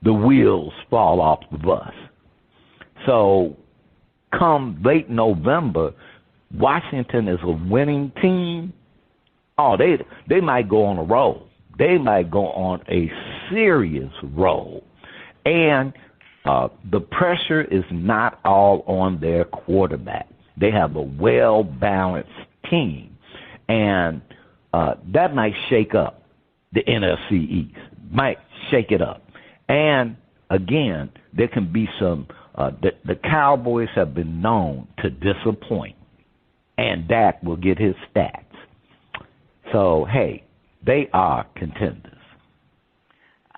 the wheels fall off the bus. So come late November, Washington is a winning team. Oh, they might go on a roll. They might go on a serious roll. And the pressure is not all on their quarterback. They have a well-balanced team. And that might shake up the NFC East, might shake it up. And, again, there can be some the Cowboys have been known to disappoint, and Dak will get his stats. So, hey, they are contenders.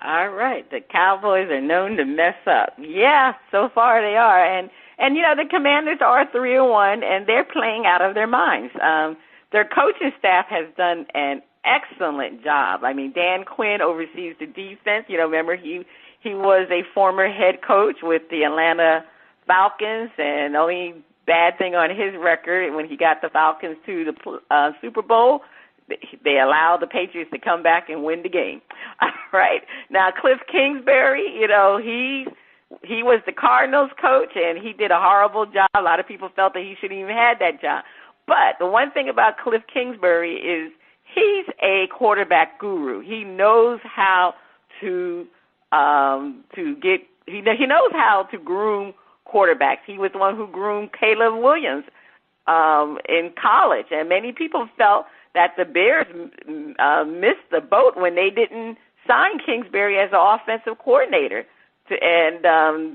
All right. The Cowboys are known to mess up. Yeah, so far they are. And the Commanders are 3-1, and they're playing out of their minds. Their coaching staff has done an excellent job. I mean, Dan Quinn oversees the defense. Remember, he was a former head coach with the Atlanta Falcons, and the only bad thing on his record when he got the Falcons to the Super Bowl, they allowed the Patriots to come back and win the game. All right. Now, Cliff Kingsbury, he was the Cardinals coach, and he did a horrible job. A lot of people felt that he shouldn't even had that job. But the one thing about Cliff Kingsbury is he's a quarterback guru. He knows how to he knows how to groom quarterbacks. He was the one who groomed Caleb Williams in college, and many people felt that the Bears missed the boat when they didn't sign Kingsbury as an offensive coordinator. And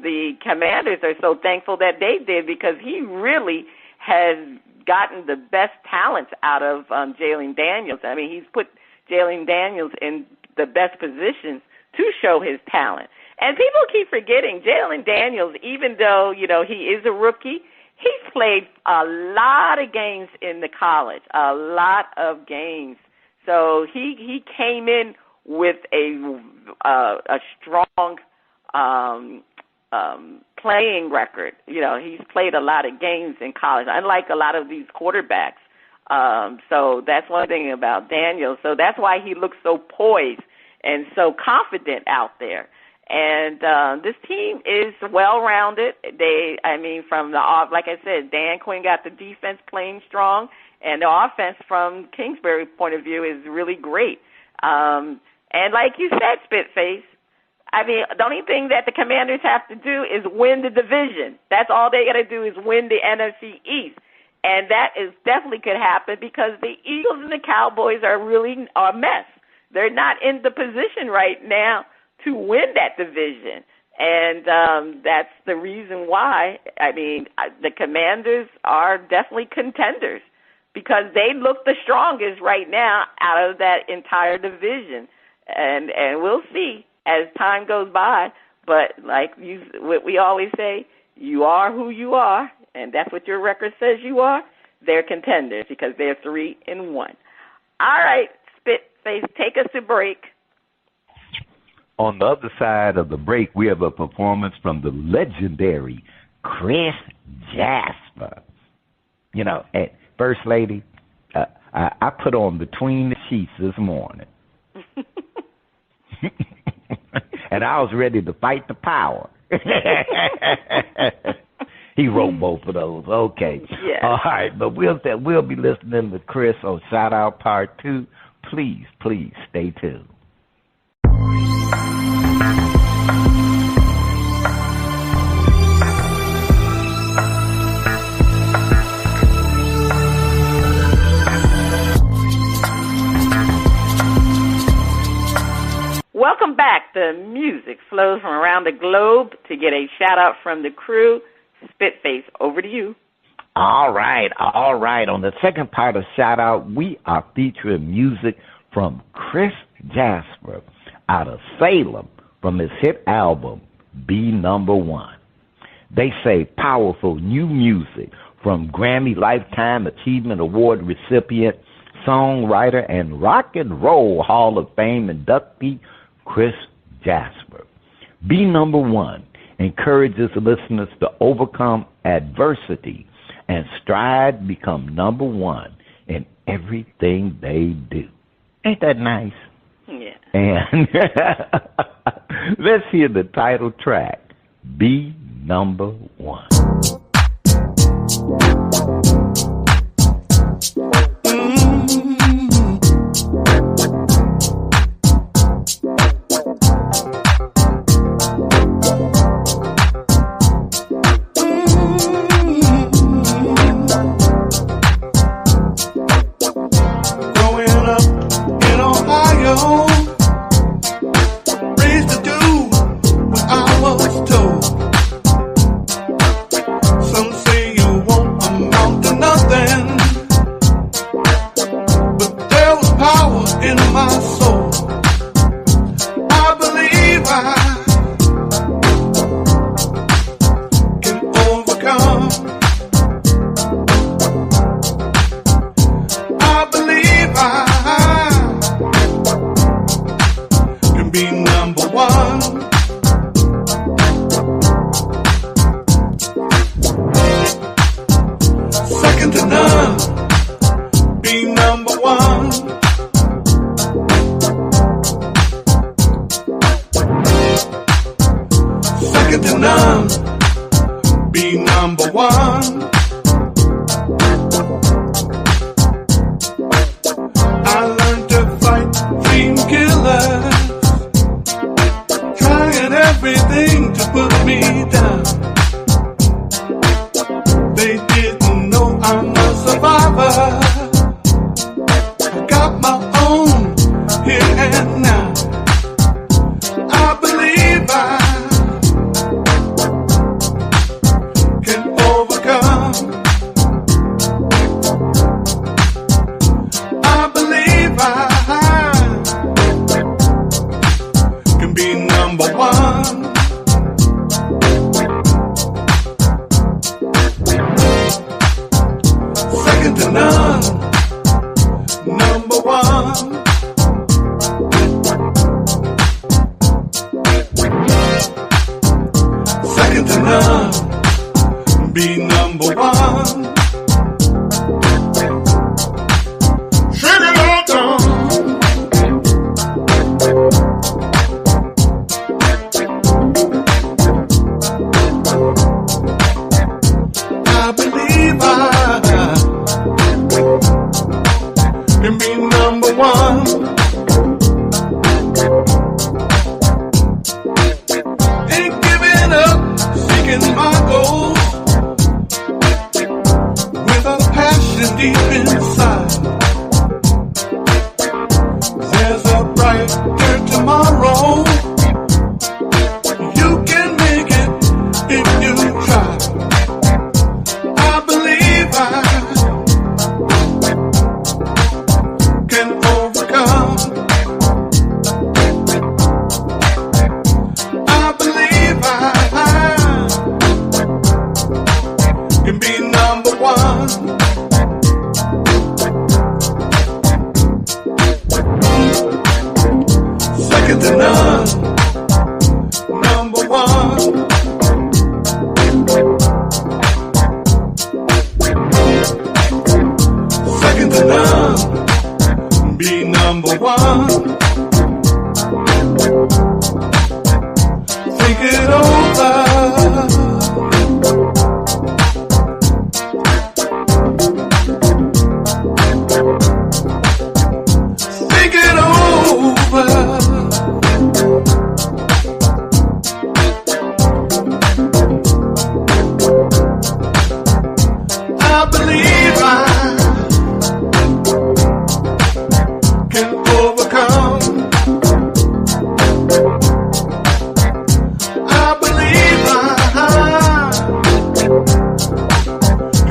the Commanders are so thankful that they did, because he really has gotten the best talents out of Jalen Daniels. I mean, he's put Jalen Daniels in the best positions to show his talent. And people keep forgetting Jalen Daniels, even though, he is a rookie, he's played a lot of games in the college, a lot of games. So he came in with a strong playing record. He's played a lot of games in college, unlike a lot of these quarterbacks. So that's one thing about Daniels. So that's why he looks so poised and so confident out there. And this team is well-rounded. From like I said, Dan Quinn got the defense playing strong, and the offense from Kingsbury's point of view is really great. And like you said, Spitface, the only thing that the Commanders have to do is win the division. That's all they got to do is win the NFC East. And that is definitely could happen, because the Eagles and the Cowboys are really a mess. They're not in the position right now to win that division. And that's the reason why, the Commanders are definitely contenders, because they look the strongest right now out of that entire division. And we'll see as time goes by. But what we always say, you are who you are, and that's what your record says you are. They're contenders, because they're 3-1. All right, Spitface, take us to break. On the other side of the break, we have a performance from the legendary Chris Jasper. First Lady, I put on Between the Sheets this morning. And I was ready to fight the power. He wrote both of those. Okay. Yeah. All right, but we'll be listening to Chris on Shout Out Part 2. Please stay tuned. Welcome back. The music flows from around the globe to get a shout-out from the crew. Spitface, over to you. All right. On the second part of Shout Out, we are featuring music from Chris Jasper out of Salem from his hit album, Be Number One. They say powerful new music from Grammy Lifetime Achievement Award recipient, songwriter, and Rock and Roll Hall of Fame inductee Chris Jasper. Be Number One encourages listeners to overcome adversity and strive to become number one in everything they do. Ain't that nice? Yeah. And let's hear the title track, Be Number One.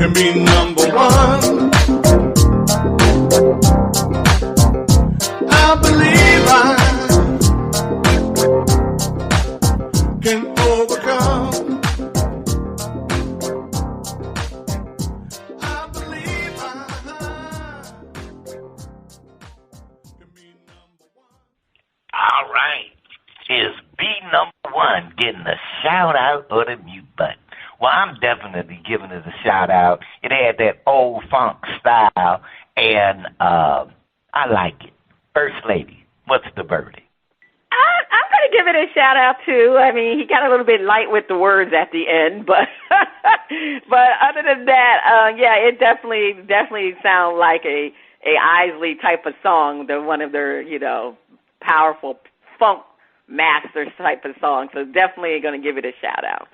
Can be one. I believe I can overcome. I believe I can be number one. All right. Is B number one getting a shout out or the mute button? Well, I'm definitely giving it a shout out. It had that old funk style, and I like it. First Lady, what's the verdict? I'm going to give it a shout out too. I mean, he got a little bit light with the words at the end, but other than that, yeah, it definitely sounds like a Isley type of song. They're one of their, powerful funk masters type of songs. So definitely going to give it a shout out.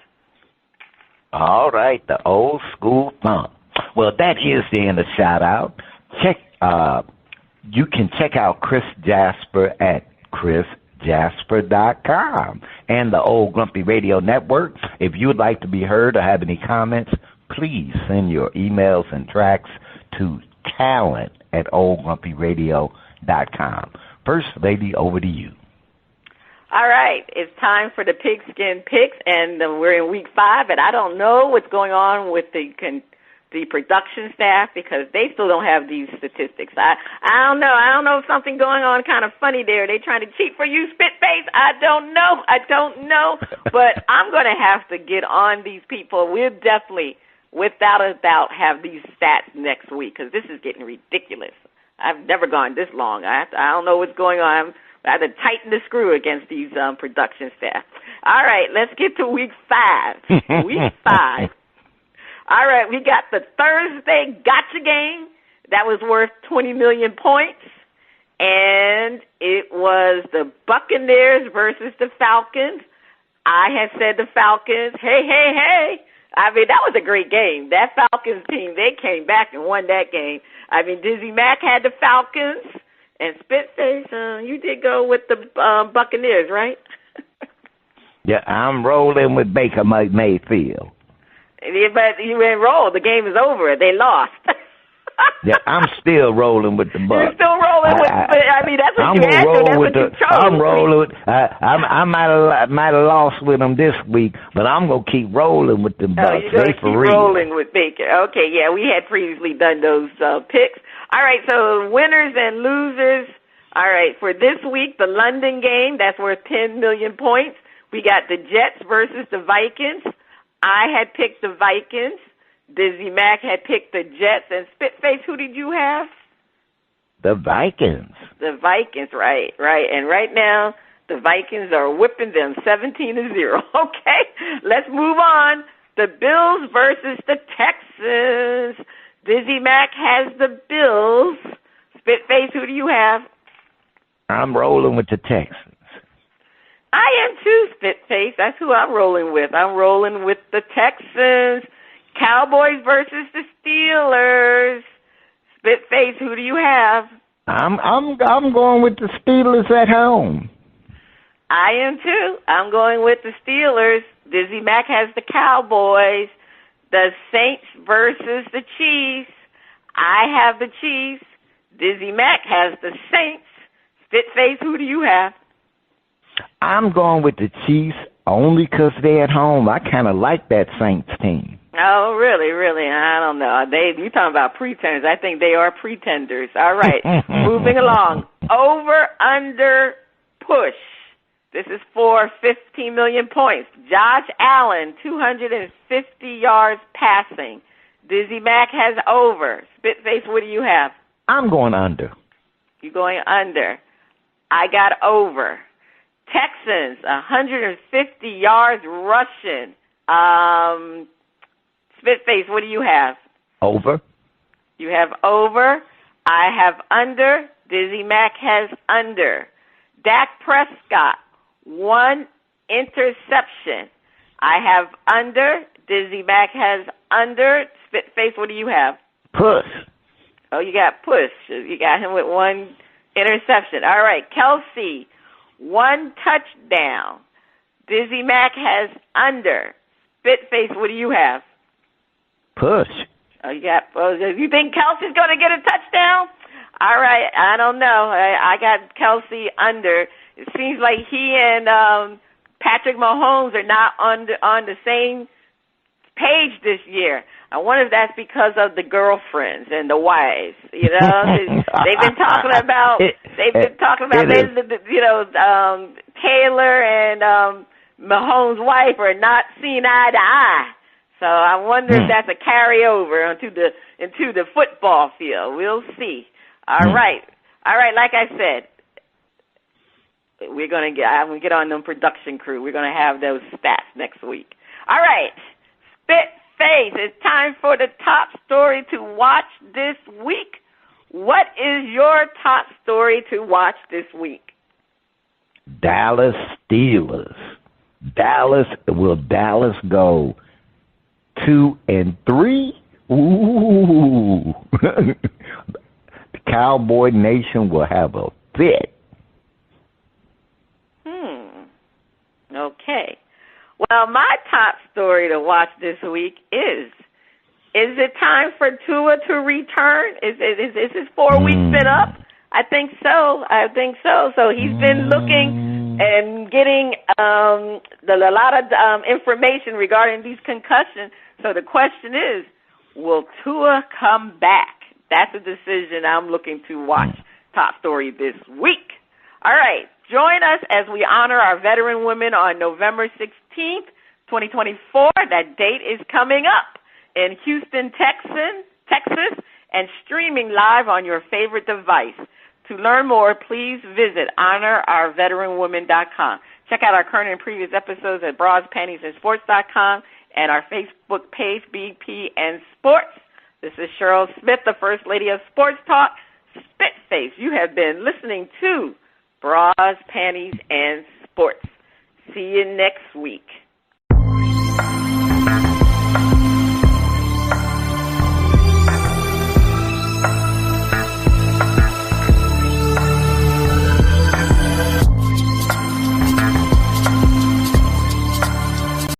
All right, the old school funk. Well, that is the end of shout out. You can check out Chris Jasper at chrisjasper.com and the Old Grumpy Radio Network. If you would like to be heard or have any comments, please send your emails and tracks to talent@oldgrumpyradio.com. First Lady, over to you. All right, it's time for the pigskin picks, and we're in week 5, and I don't know what's going on with the production staff because they still don't have these statistics. I don't know. I don't know if something going on kind of funny there. They trying to cheat for you, Spitface? I don't know. But I'm going to have to get on these people. We'll definitely, without a doubt, have these stats next week because this is getting ridiculous. I've never gone this long. I don't know what's going on. I had to tighten the screw against these production staff. All right, let's get to week 5. Week 5. All right, we got the Thursday gotcha game. That was worth 20 million points. And it was the Buccaneers versus the Falcons. I had said the Falcons, hey. I mean, that was a great game. That Falcons team, they came back and won that game. I mean, Dizzy Mack had the Falcons. And Spitface, you did go with the Buccaneers, right? Yeah, I'm rolling with Baker Mayfield. Yeah, but you enrolled. The game is over. They lost. Yeah, I'm still rolling with the Bucs. You're still rolling with. I mean, that's what you had to. That's what you chose. I'm rolling with. I might have lost with them this week, but I'm gonna keep rolling with the Bucs. You're gonna keep rolling with Baker. Okay, yeah, we had previously done those picks. All right, so winners and losers. All right, for this week, the London game that's worth 10 million points. We got the Jets versus the Vikings. I had picked the Vikings. Dizzy Mack had picked the Jets. And Spitface, who did you have? The Vikings. The Vikings, right. And right now, the Vikings are whipping them 17-0. Okay, let's move on. The Bills versus the Texans. Dizzy Mack has the Bills. Spitface, who do you have? I'm rolling with the Texans. I am too, Spitface. That's who I'm rolling with. I'm rolling with the Texans. Cowboys versus the Steelers. Spitface, who do you have? I'm going with the Steelers at home. I am too. I'm going with the Steelers. Dizzy Mack has the Cowboys. The Saints versus the Chiefs. I have the Chiefs. Dizzy Mack has the Saints. Spitface, who do you have? I'm going with the Chiefs only because they're at home. I kind of like that Saints team. Oh, really? I don't know. You talking about pretenders. I think they are pretenders. All right, moving along. Over, under, push. This is for 15 million points. Josh Allen, 250 yards passing. Dizzy Mack has over. Spitface, what do you have? I'm going under. You're going under. I got over. Texans, 150 yards rushing. Spitface, what do you have? Over. You have over. I have under. Dizzy Mack has under. Dak Prescott, 1 interception. I have under. Dizzy Mack has under. Spitface, what do you have? Push. Oh, you got push. You got him with 1 interception. All right, Kelsey, 1 touchdown. Dizzy Mack has under. Spitface, what do you have? Push. Oh, you think Kelsey's going to get a touchdown? All right, I don't know. I got Kelsey under. It seems like he and Patrick Mahomes are not on the same page this year. I wonder if that's because of the girlfriends and the wives. You know, they've been talking about Taylor and Mahomes' wife are not seeing eye to eye. So I wonder if that's a carryover into the football field. We'll see. All right. Like I said, we're gonna get on them production crew. We're gonna have those stats next week. All right, Spit Face. It's time for the top story to watch this week. What is your top story to watch this week? Dallas Steelers. Will Dallas go 2-3? Ooh. The Cowboy Nation will have a fit. Okay. Well, my top story to watch this week is it time for Tua to return? Is his 4 weeks been up? I think so. So he's been looking and getting a lot of information regarding these concussions. So the question is, will Tua come back? That's a decision I'm looking to watch. Top story this week. All right. Join us as we honor our veteran women on November 16th, 2024. That date is coming up in Houston, Texas, and streaming live on your favorite device. To learn more, please visit honorourveteranwomen.com. Check out our current and previous episodes at Bras, Panties, and Sports.com and our Facebook page, BP and Sports. This is Cheryl Smith, the First Lady of Sports Talk. Spitface, you have been listening to Bras, Panties, and Sports. See you next week.